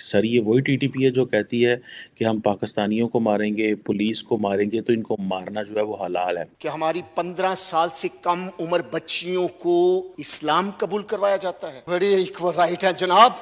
سر یہ وہی T T P ہے جو کہتی ہے کہ ہم پاکستانیوں کو ماریں گے، پولیس کو ماریں گے، تو ان کو مارنا جو ہے وہ حلال ہے۔ کہ ہماری 15 سال سے کم عمر بچیوں کو اسلام قبول کروایا جاتا ہے۔ بڑی ایکول رائٹ ہے جناب۔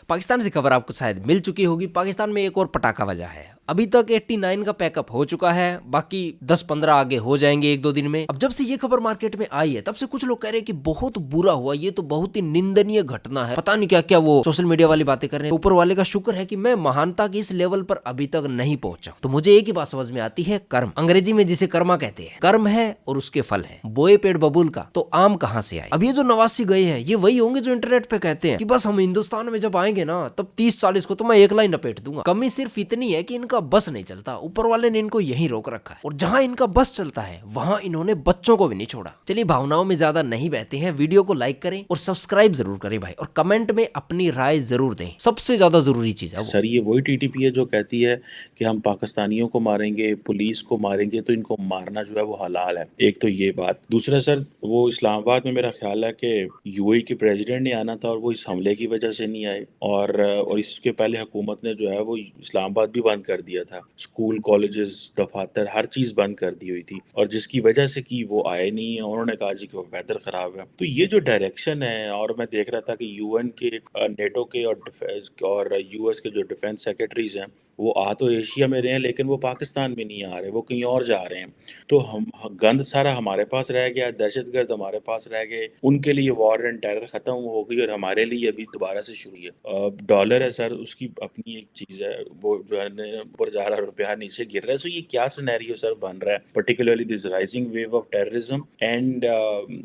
پاکستان سے خبر آپ کو شاید مل چکی ہوگی، پاکستان میں ایک اور پٹاخہ وجہ ہے۔ ابھی تک 89 کا پیک اپ ہو چکا ہے، باقی 10-15 آگے ہو جائیں گے 1-2 دن میں۔ اب جب سے یہ خبر مارکیٹ میں آئی ہے تب سے کچھ لوگ کہہ رہے ہیں کہ بہت برا ہوا، یہ تو بہت ہی نندنیہ گھٹنا ہے، پتہ نہیں کیا کیا وہ سوشل میڈیا والی باتیں کر رہے ہیں۔ اوپر والے کا شکر ہے کہ میں مہانتا کی اس لیول پر ابھی تک نہیں پہنچا۔ تو مجھے ایک ہی بات سمجھ میں آتی ہے، کرم، انگریزی میں جسے کرما کہتے ہیں، کرم ہے اور اس کے پھل ہے۔ بوئے پیڑ ببول کا تو آم کہاں سے آئے؟ اب یہ جو نواسی گئے ہیں یہ وہی ہوں گے جو انٹرنیٹ پہ کہتے ہیں کہ بس ہم ہندوستان میں جب آئیں گے نا تب 30-40 کو تو میں ایک لائن لپیٹ دوں گا۔ کمی صرف اتنی ہے کہ ان کا بس نہیں چلتا، اوپر والے نے ان کو یہیں روک رکھا ہے، اور جہاں ان کا بس چلتا ہے وہاں انہوں نے بچوں کو بھی نہیں چھوڑا۔ چلیے بھاوناؤں میں زیادہ نہیں بہتے ہیں، ویڈیو کو لائک کریں اور سبسکرائب ضرور کریں بھائی، اور کمنٹ میں اپنی رائے ضرور دیں، سب سے زیادہ ضروری چیز ہے وہ۔ سر یہ وہی ٹی ٹی پی ہے جو کہتی ہے کہ ہم پاکستانیوں کو ماریں گے، پولیس کو ماریں گے، تو ان کو مارنا جو ہے وہ حلال ہے۔ ایک تو یہ بات، دوسرا سر وہ اسلام آباد میں میرا خیال ہے کہ یو اے کے پریزیڈنٹ نے آنا تھا اور وہ اس حملے کی وجہ سے نہیں آئے، اور اس کے پہلے حکومت نے جو ہے وہ اسلام آباد بھی بند کر دیا تھا، اسکول، کالجز، دفاتر، ہر چیز بند کر دی ہوئی تھی، اور جس کی وجہ سے کہ وہ آئے نہیں ہیں، انہوں نے کہا جی کہ ویدر خراب ہے۔ تو یہ جو ڈائریکشن ہے، اور میں دیکھ رہا تھا کہ یو این کے، نیٹو کے اور یو ایس کے جو ڈیفینس سیکرٹریز ہیں وہ آ تو ایشیا میں رہے ہیں لیکن وہ پاکستان میں نہیں آ رہے، وہ کہیں اور جا رہے ہیں۔ تو ہم گند سارا ہمارے پاس رہ گیا، دہشت گرد ہمارے پاس رہ گئے، ان کے لیے وار اینڈ ٹیرر ختم ہو گئی، اور ہمارے لیے ابھی دوبارہ سے شروع ہے۔ ڈالر ہے سر، اس کی اپنی ایک چیز ہے، وہ جو ہے اوپر جا رہا ہے، روپیہ نیچے گر رہا ہے۔ سو یہ کیا سینیریو سر بن رہا ہے، particularly this rising wave of terrorism and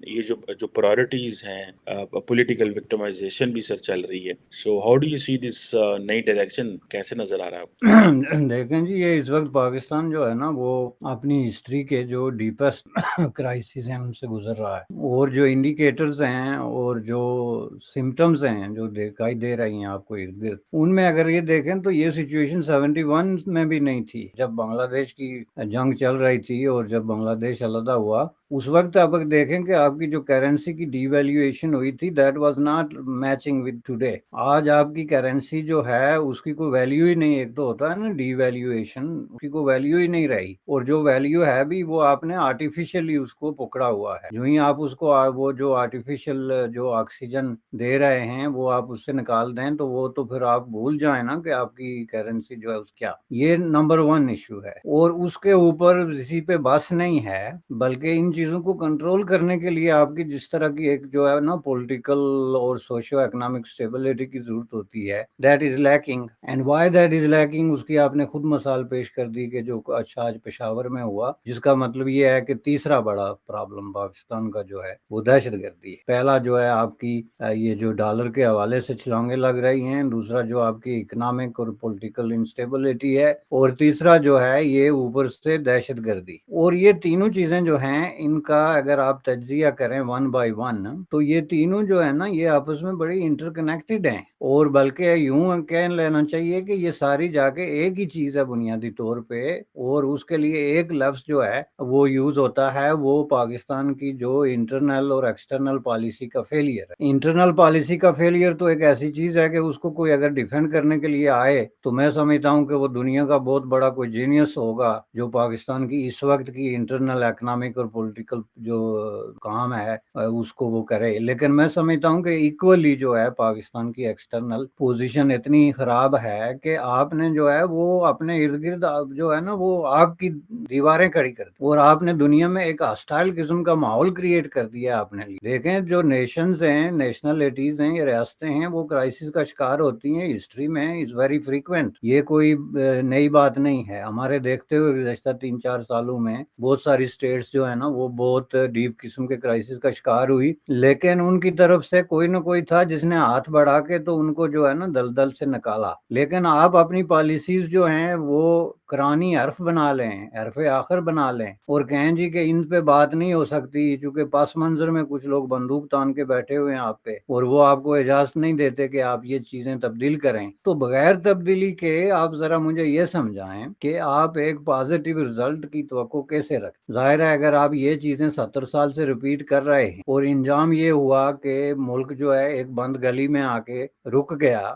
یہ جو پرائرٹیز ہیں، پولیٹیکل وکٹمائزیشن بھی سر چل رہی ہے۔ سو ہاؤ ڈو یو سی دس نئی ڈائریکشن، کیسے نظر آ رہا ہے آپ کو؟ دیکھیں جی، یہ اس وقت پاکستان جو ہے نا وہ اپنی ہسٹری کے جو ڈیپسٹ کرائسس ہیں ان سے گزر رہا ہے، اور جو انڈیکیٹرز ہیں اور جو سمٹمز ہیں جو دکھائی دے رہی ہیں آپ کو ارد گرد، ان میں اگر یہ دیکھیں تو یہ سچویشن 71 میں بھی نہیں تھی جب بنگلہ دیش کی جنگ چل رہی تھی، اور جب بنگلہ دیش علیحدہ ہوا اس وقت آپ دیکھیں کہ آپ کی جو کرنسی کی ڈی ویلیویشن ہوئی تھی that was not matching with today. آج آپ کی کرنسی جو ہے اس کی کوئی ویلیو ہی نہیں، ایک تو ہوتا ہے نا ڈی ویلیویشن، اس کی کوئی ویلیو ہی نہیں رہی، اور جو ویلیو ہے بھی وہ آپ نے آرٹیفیشلی اس کو پکڑا ہوا ہے۔ جو ہی آپ اس کو وہ جو آرٹیفیشل جو آکسیجن دے رہے ہیں وہ آپ اس سے نکال دیں تو وہ تو پھر آپ بھول جائیں نا کہ آپ کی کرنسی جو ہے اس کیا۔ یہ نمبر 1 ایشو ہے، اور اس کے اوپر کسی پہ بس نہیں ہے، بلکہ ان چیزوں کو کنٹرول کرنے کے لیے آپ کی جس طرح کی ایک جو ہے نا پولیٹیکل اور سوشو اکنامک اسٹیبلٹی کی ضرورت ہوتی ہے، that is leaking, and why that is leaking اس کی آپ نے خود مثال پیش کر دی کہ جو اچھا آج پشاور میں ہوا، جس کا مطلب یہ ہے کہ تیسرا بڑا پرابلم پاکستان کا جو ہے وہ دہشت گردی ہے۔ پہلا جو ہے آپ کی یہ جو ڈالر کے حوالے سے چھلانگیں لگ رہی ہیں، دوسرا جو آپ کی اکنامک اور پولیٹیکل انسٹیبلٹی ہے، اور تیسرا جو ہے یہ اوپر سے دہشت گردی۔ اور یہ تینوں چیزیں جو ہیں ان کا اگر آپ تجزیہ کریں 1 بائی 1 تو یہ تینوں جو ہے نا یہ آپس میں بڑی انٹر کنیکٹڈ ہیں، اور بلکہ یوں کہہ لینا چاہیے کہ یہ ساری جا کے ایک ہی چیز ہے بنیادی طور پہ، اور اس کے لیے ایک لفظ جو ہے وہ یوز ہوتا ہے، وہ پاکستان کی جو انٹرنل اور ایکسٹرنل پالیسی کا فیلئر ہے۔ انٹرنل پالیسی کا فیلئر تو ایک ایسی چیز ہے کہ اس کو کوئی اگر ڈیفینڈ کرنے کے لیے آئے تو میں سمجھتا ہوں کہ وہ دنیا کا بہت بڑا کوئی جینیس ہوگا جو پاکستان کی اس وقت کی انٹرنل اکنامک اور پولیٹیکل جو کام ہے اس کو وہ کرے، لیکن میں سمجھتا ہوں کہ ایکولی جو ہے پاکستان کی ایکسٹرنل پوزیشن اتنی خراب ہے کہ آپ نے جو ہے وہ اپنے ارد گرد جو ہے نا وہ آگ کی دیواریں کھڑی کر دی، اور آپ نے دنیا میں ایک ہاسٹائل قسم کا ماحول کریٹ کر دیا آپ نے۔ دیکھیں جو نیشنز ہیں، نیشنلٹیز ہیں، یہ ریاستیں ہیں، وہ کرائسس کا شکار ہوتی ہیں ہسٹری میں، از ویری فریکوینٹ، یہ کوئی نئی بات نہیں ہے۔ ہمارے دیکھتے ہوئے گزشتہ 3-4 سالوں میں بہت ساری اسٹیٹس جو ہے نا وہ بہت ڈیپ قسم کے کرائسس کا شکار ہوئی، لیکن ان کی طرف سے کوئی نہ کوئی تھا جس نے ہاتھ بڑھا کے تو ان کو جو ہے نا دلدل سے نکالا۔ لیکن آپ اپنی پالیسیز جو ہیں وہ قرآنی حرف بنا لیں، حرف آخر بنا لیں، اور کہیں جی کہ ان پہ بات نہیں ہو سکتی چونکہ پس منظر میں کچھ لوگ بندوق تان کے بیٹھے ہوئے ہیں آپ پہ، اور وہ آپ کو اجازت نہیں دیتے کہ آپ یہ چیزیں تبدیل کریں، تو بغیر تبدیلی کے آپ ذرا مجھے یہ سمجھائیں کہ آپ ایک پازیٹیو رزلٹ کی توقع کیسے رکھیں؟ ظاہر ہے اگر آپ یہ چیزیں 70 سال سے ریپیٹ کر رہے ہیں اور انجام یہ ہوا کہ ملک جو ہے ایک بند گلی میں آ کے رک گیا،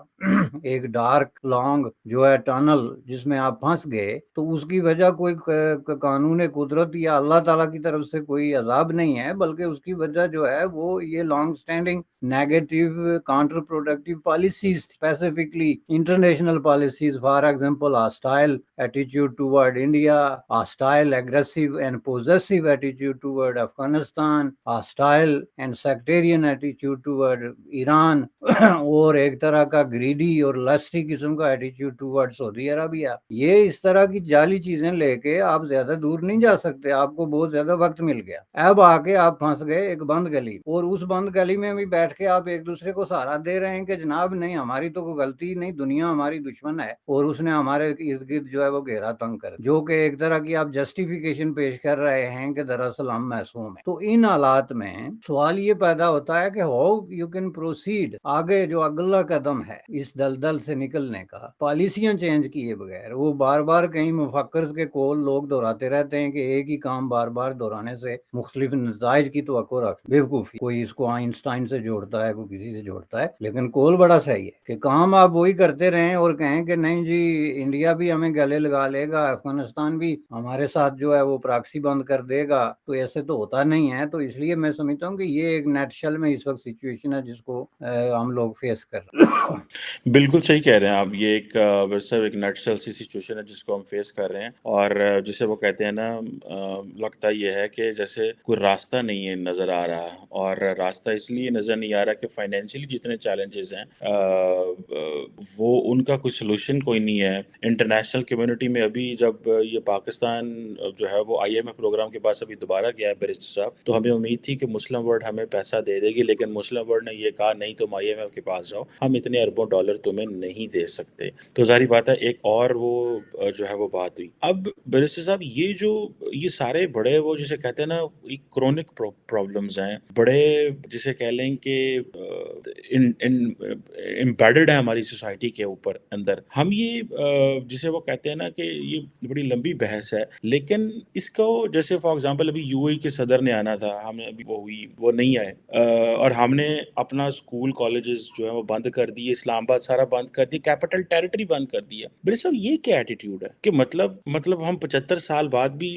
ایک ڈارک لانگ جو ہے ٹنل جس میں آپ پھنس گئے، تو اس کی وجہ کوئی قانون قدرت یا اللہ تعالیٰ کی طرف سے کوئی عذاب نہیں ہے، بلکہ اس کی وجہ جو ہے وہ یہ long standing negative counter productive policies, specifically international policies, for example hostile attitude toward India, hostile aggressive and possessive attitude toward Afghanistan, hostile and sectarian attitude toward Iran, اور ایک طرح کا گریڈی اور لسٹی قسم کا ایٹیٹیوڈ ٹوورڈ سعودی عربیہ۔ یہ اس طرح کی جعلی چیزیں لے کے آپ زیادہ دور نہیں جا سکتے، آپ کو بہت زیادہ وقت مل گیا، اب آ کے آپ پھنس گئے ایک بند گلی، اور اس بند گلی میں بھی بیٹھ کے آپ ایک دوسرے کو سہارا دے رہے ہیں کہ جناب نہیں ہماری تو کوئی غلطی نہیں، دنیا ہماری دشمن ہے اور اس نے ہمارے ارد گرد جو ہے وہ گھیرا تنگ کر، جو کہ ایک طرح کی آپ جسٹیفیکیشن پیش کر رہے ہیں کہ دراصل ہم معصوم ہیں۔ تو ان حالات میں سوال یہ پیدا ہوتا ہے کہ ہاؤ یو کین پروسیڈ، آگے جو اگلا قدم ہے اس دلدل سے نکلنے کا، پالیسیاں چینج کیے بغیر۔ وہ بار بار کہیں مفکرز کے قول لوگ دہراتے رہتے ہیں کہ ایک ہی کام بار بار دہرانے سے مختلف نتائج کی توقع رکھ، بیوقوفی، کوئی اس کو آئنسٹائن سے جوڑتا ہے، کوئی کسی سے جوڑتا ہے، لیکن قول بڑا صحیح ہے کہ کام آپ وہی کرتے رہیں اور کہیں کہ نہیں جی انڈیا بھی ہمیں گلے لگا لے گا، افغانستان بھی ہمارے ساتھ جو ہے وہ پراکسی بند کر دے گا، تو ایسے تو ہوتا نہیں ہے۔ تو اس لیے میں سمجھتا ہوں کہ یہ ایک نیٹ شل میں اس وقت سچویشن ہے جس کو ہم لوگ فیس کر رہے ہیں۔ بالکل صحیح کہہ رہے ہیں آپ، یہ ایک ویسے ایک نیچرل سی سچویشن ہے جس کو ہم فیس کر رہے ہیں، اور جسے وہ کہتے ہیں نا، لگتا یہ ہے کہ جیسے کوئی راستہ نہیں ہے نظر آ رہا، اور راستہ اس لیے نظر نہیں آ رہا کہ فائنینشلی جتنے چیلنجز ہیں وہ ان کا کوئی سلوشن کوئی نہیں ہے۔ انٹرنیشنل کمیونٹی میں ابھی جب یہ پاکستان جو ہے وہ IMF پروگرام کے پاس ابھی دوبارہ گیا ہے بیرسٹر صاحب، تو ہمیں امید تھی کہ مسلم ورلڈ ہمیں پیسہ دے دے گی، لیکن مسلم ورلڈ نے یہ کہا نہیں تم IMF کے پاس جاؤ، ہم اتنے اربوں ڈالر تمہیں نہیں دے سکتے۔ تو ظاہری بات ہے ایک اور وہ جو ہے وہ بات ہوئی۔ اب بیرسٹر صاحب یہ سارے بڑے وہ جسے کہتے ہیں نا ایک کرونک پرابلمز ہیں، بڑے جسے کہہ لیں کہ امبیڈڈ ہے ہماری سوسائٹی کے اوپر اندر۔ ہم یہ جسے وہ کہتے ہیں نا کہ یہ بڑی لمبی بحث ہے، لیکن اس کو جیسے فار ایگزامپل ابھی UAE کے صدر نے آنا تھا، ہم نے ابھی وہ نہیں آئے، اور ہم نے اپنا اسکول کالجز جو ہے وہ بند کر دیے، اسلام آباد سارا بند کر دیا، کیپٹل ٹیریٹری بند کر دیا۔ میرے صاحب یہ کیا ایٹیٹیوڈ ہے کہ مطلب ہم 75 سال بعد بھی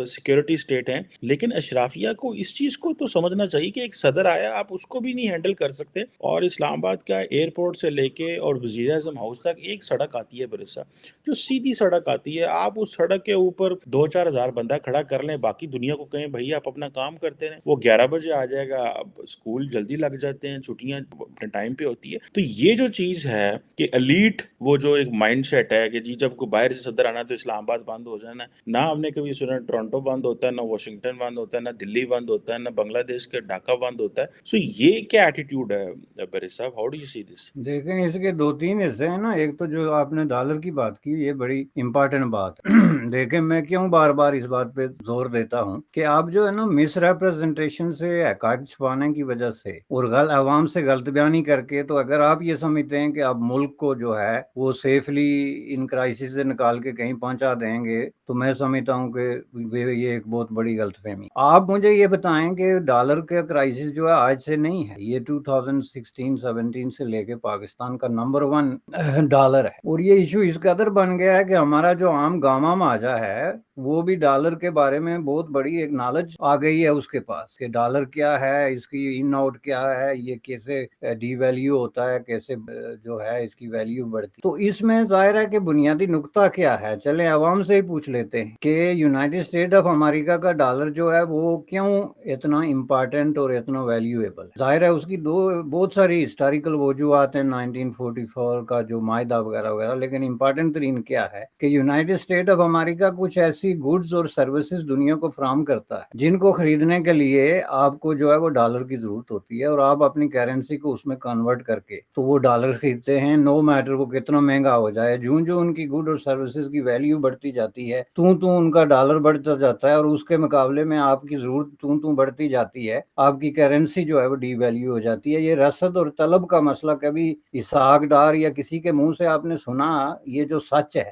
سیکیورٹی اسٹیٹ ہیں، لیکن اشرافیہ کو اس چیز کو تو سمجھنا چاہیے کہ ایک صدر آیا آپ اس کو بھی نہیں ہینڈل کر سکتے، اور اسلام آباد کا ایئرپورٹ سے لے کے اور وزیر اعظم ہاؤس تک ایک سڑک آتی ہے برسا، جو سیدھی سڑک آتی ہے، آپ اس سڑک کے اوپر 2-4 ہزار بندہ کھڑا کر لیں، باقی دنیا کو کہیں بھائی آپ اپنا کام کرتے ہیں، وہ 11 بجے آ جائے گا، اب اسکول جلدی لگ جاتے ہیں، چھٹیاں اپنے ٹائم پہ ہوتی ہے۔ تو یہ جو چیز ہے کہ ایلیٹ وہ جو ایک مائنڈ سیٹ ہے کہ جی جب کوئی باہر سے صدر آنا تو اسلام آباد بند ہو جانا، نہ ہم نے کبھی سنا ٹورنٹو بند ہوتا ہے، نہ واشنگٹن بند ہوتا ہے، نہ دلی بند ہوتا ہے، نہ بنگلہ دیش کے ڈھاکہ بند ہوتا ہے۔ سو یہ کیا ایٹیٹیوڈ ہے بیرسٹر صاحب، ہاؤ ڈو یو سی دس؟ دیکھیں اس کے 2-3 حصے ہیں نا، ایک تو جو آپ نے ڈالر کی بات کی یہ بڑی امپارٹنٹ بات ہے۔ دیکھیں میں کیوں بار بار اس بات پہ زور دیتا ہوں کہ آپ جو ہے نا مس ریپرزنٹیشن سے، حقائق چھپانے کی وجہ سے اور عوام سے غلط بیانی کر کے، تو اگر آپ یہ سمجھتے ہیں کہ آپ ملک کو جو ہے وہ سیفلی ان کرائسس سے نکال کے کہیں پہنچا دیں گے، تو میں سمجھتا ہوں کہ یہ ایک بہت بڑی غلط فہمی۔ آپ مجھے یہ بتائیں کہ ڈالر کا کرائسس جو ہے آج سے نہیں ہے، یہ 2016-17 سے لے کے پاکستان کا نمبر 1 ڈالر ہے، اور یہ ایشو اس قدر بن گیا ہے کہ ہمارا جو عام گاما ماجا ہے وہ بھی ڈالر کے بارے میں بہت بڑی ایک نالج آ گئی ہے اس کے پاس کہ ڈالر کیا ہے، اس کی ان آؤٹ کیا ہے، یہ کیسے ڈی ویلیو ہوتا ہے، کیسے جو ہے اس کی ویلیو بڑھتی۔ تو اس میں ظاہر ہے کہ بنیادی نقطہ کیا ہے، چلیں عوام سے ہی پوچھ لیتے ہیں کہ یونائٹڈ اسٹیٹ آف امریکہ کا ڈالر جو ہے وہ کیوں اتنا امپارٹنٹ اور اتنا ویلیویبل ہے۔ ظاہر ہے اس کی بہت ساری ہسٹوریکل وجوہات ہیں، 1944 کا جو معاہدہ وغیرہ وغیرہ، لیکن امپارٹنٹ ترین کیا ہے کہ یونائٹڈ اسٹیٹ آف امریکہ کچھ ایسی گڈز اور سروسز دنیا کو فراہم کرتا ہے جن کو خریدنے کے لیے آپ کو جو ہے وہ ڈالر کی ضرورت ہوتی ہے، اور آپ اپنی کرنسی کو اس میں کنورٹ کر کے تو وہ ڈالر خریدتے ہیں، نو میٹر وہ کتنا مہنگا ہو جائے۔ جو ان کی گڈ اور سروسز کی ویلیو بڑھتی جاتی ہے تو ان کا ڈالر بڑھتا جاتا ہے، اور اس کے مقابلے میں آپ کی ضرورت بڑھتی جاتی ہے، آپ کی کرنسی جو ہے وہ ڈی ویلیو ہو جاتی ہے۔ یہ رسد اور طلب کا مسئلہ کبھی اسحاق ڈار یا کسی کے منہ سے آپ نے سنا؟ یہ جو سچ ہے